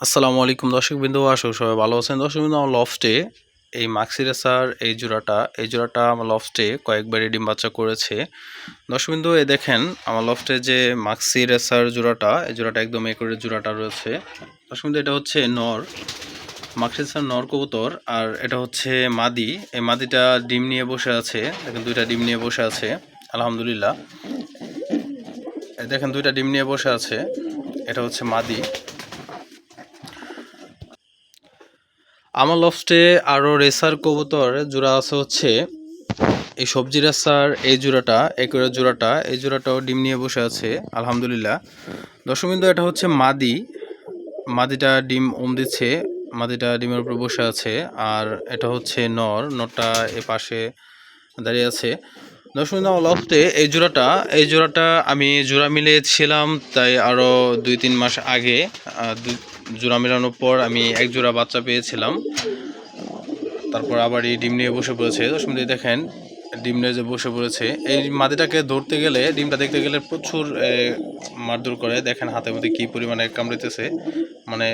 আসসালামু আলাইকুম দর্শকবৃন্দ, আশা করি সবাই ভালো আছেন। দর্শকবৃন্দ, আমার লফটে এই মাক্সি রেসার এই জোড়াটা আমার লফটে কয়েকবারই ডিম বাচ্চা করেছে। দর্শকবৃন্দ, এই দেখেন আমার লফটে যে মাক্সি রেসার জোড়াটা, এই জোড়াটা একদম একরের জোড়াটা রয়েছে। দর্শকবৃন্দ, এটা হচ্ছে নর মাক্সি রেসার নর কবুতর, আর এটা হচ্ছে মাদি। এই মাদিটা ডিম নিয়ে বসে আছে, দেখেন দুইটা ডিম নিয়ে বসে আছে। আলহামদুলিল্লাহ, এই দেখেন দুইটা ডিম নিয়ে বসে আছে। এটা হচ্ছে মাদি। আমার লফটে আরও রেসার কবুতর জোড়া আছে, হচ্ছে এই সবজি রেসার এই জোড়াটা, একরের জোড়াটা, এই জোড়াটাও ডিম নিয়ে বসে আছে আলহামদুলিল্লাহ। দর্শকবৃন্দ, এটা হচ্ছে মাদি। মাদিটা ডিম দিচ্ছে, মাদিটা ডিমের উপর বসে আছে। আর এটা হচ্ছে নরটা এ পাশে দাঁড়িয়ে আছে। দর্শকবৃন্দ, আমার লফটে এই জোড়াটা আমি জোড়া মিলিয়েছিলাম, তাই আরও 2-3 মাস আগে জোড়া মেলানোর পর আমি এক জোড়া বাচ্চা পেয়েছিলাম। তারপর আবার এই ডিম নিয়ে বসে পড়েছে। দর্শকবৃন্দ, দেখেন ডিম নিয়ে যে বসে পড়েছে। এই মাদিটাকে ধরতে গেলে, ডিমটা দেখতে গেলে প্রচুর মারধর করে। দেখেন হাতের মধ্যে কী পরিমাণে কামড়িতেছে, মানে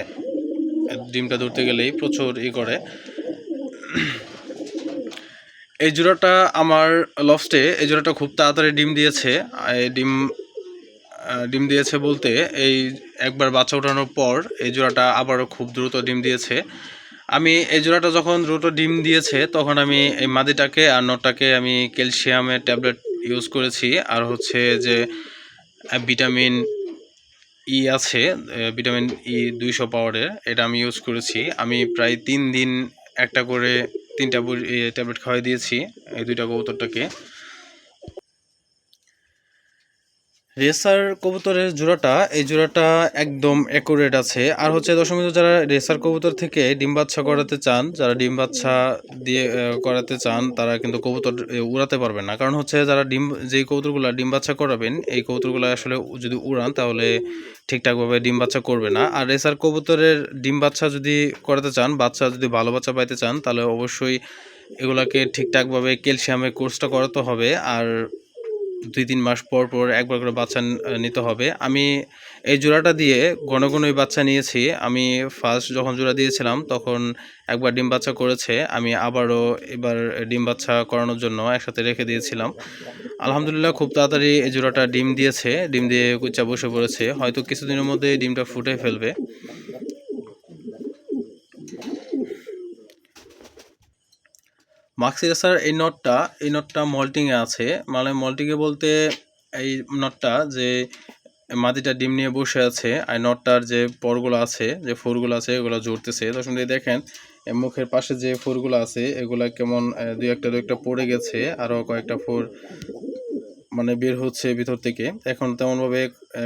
ডিমটা ধরতে গেলেই প্রচুর করে। এই জোড়াটা আমার লফটে, এই জোড়াটা খুব তাড়াতাড়ি ডিম দিয়েছে। ডিম দিয়েছে বলতে, এই একবার বাচ্চা ওঠানোর পর এই জোড়াটা আবারও খুব দ্রুত ডিম দিয়েছে। আমি এই জোড়াটা যখন দ্রুত ডিম দিয়েছে, তখন আমি এই মাদিটাকে আর নটটাকে আমি ক্যালসিয়ামের ট্যাবলেট ইউজ করেছি। আর হচ্ছে যে ভিটামিন আছে, ভিটামিন 200 পাওয়ারের, এটা আমি ইউজ করেছি। আমি প্রায় 3 দিন একটা করে 3টা ট্যাবলেট খাওয়াই দিয়েছি এই দুইটা কবুতরটাকে। রেসার কবুতরের এই জোড়াটা একদম অ্যাকুরেট আছে। আর হচ্ছে দর্শকবৃন্দ, যারা রেসার কবুতর থেকে ডিম বাচ্চা করাতে চান, যারা ডিম বাচ্চা দিয়ে করাতে চান, তারা কিন্তু কবুতর উড়াতে পারবেন না। কারণ হচ্ছে যারা যেই কবুতরগুলো ডিম বাচ্চা করাবেন, এই কবুতরগুলো আসলে যদি উড়ান তাহলে ঠিকঠাকভাবে ডিম বাচ্চা করবে না। আর রেসার কবুতরের ডিম বাচ্চা যদি করাতে চান, যদি ভালো বাচ্চা পাইতে চান, তাহলে অবশ্যই এগুলাকে ঠিকঠাকভাবে ক্যালসিয়ামের কোর্সটা করাতে হবে। আর 2-3 মাস পর পর একবার করে বাচ্চা নিতে হবে। আমি এই জোড়াটা দিয়ে ঘন ঘনই বাচ্চা নিয়েছি। আমি ফার্স্ট যখন জোড়া দিয়েছিলাম তখন একবার ডিম বাচ্চা করেছে, আমি আবারও এবার ডিম বাচ্চা করানোর জন্য একসাথে রেখে দিয়েছিলাম। আলহামদুলিল্লাহ, খুব তাড়াতাড়ি এই জোড়াটা ডিম দিয়েছে, ডিম দিয়ে কুচ্চা বসে পড়েছে। হয়তো কিছুদিনের মধ্যে ডিমটা ফুটে ফেলবে। মাক্সি রেসার এই নটটা মল্টিংয়ে আছে। মানে মল্টিংয়ে বলতে, এই নটটা যে মাদিটা ডিম নিয়ে বসে আছে, আর নটটার যে পরগুলো আছে, যে ফোরগুলো আছে, এগুলো জড়তেছে। তখন দেখেন মুখের পাশে যে ফোরগুলো আছে, এগুলা কেমন দুই একটা পড়ে গেছে, আরও কয়েকটা ফোর মানে বের হচ্ছে ভিতর থেকে। এখন তেমনভাবে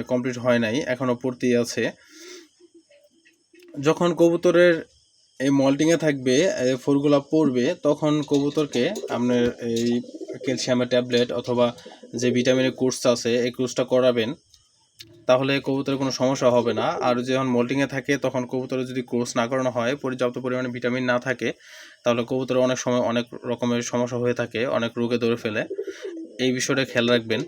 কমপ্লিট হয় নাই, এখনও পড়তেই আছে। যখন কবুতরের এই মল্টিংয়ে থাকবে, ফোরগুলা পড়বে, তখন কবুতরকে আপনার এই ক্যালসিয়ামের ট্যাবলেট অথবা যে ভিটামিনের কোর্স আছে, এই কোর্সটা করাবেন, তাহলে কবুতরের কোনো সমস্যা হবে না। আর যখন মল্টিংয়ে থাকে, তখন কবুতরের যদি কোর্স না করানো হয়, পর্যাপ্ত পরিমাণে ভিটামিন না থাকে, তাহলে কবুতরের অনেক সময় অনেক রকমের সমস্যা হয়ে থাকে, অনেক রোগে ধরে ফেলে। এই বিষয়টা খেয়াল রাখবেন।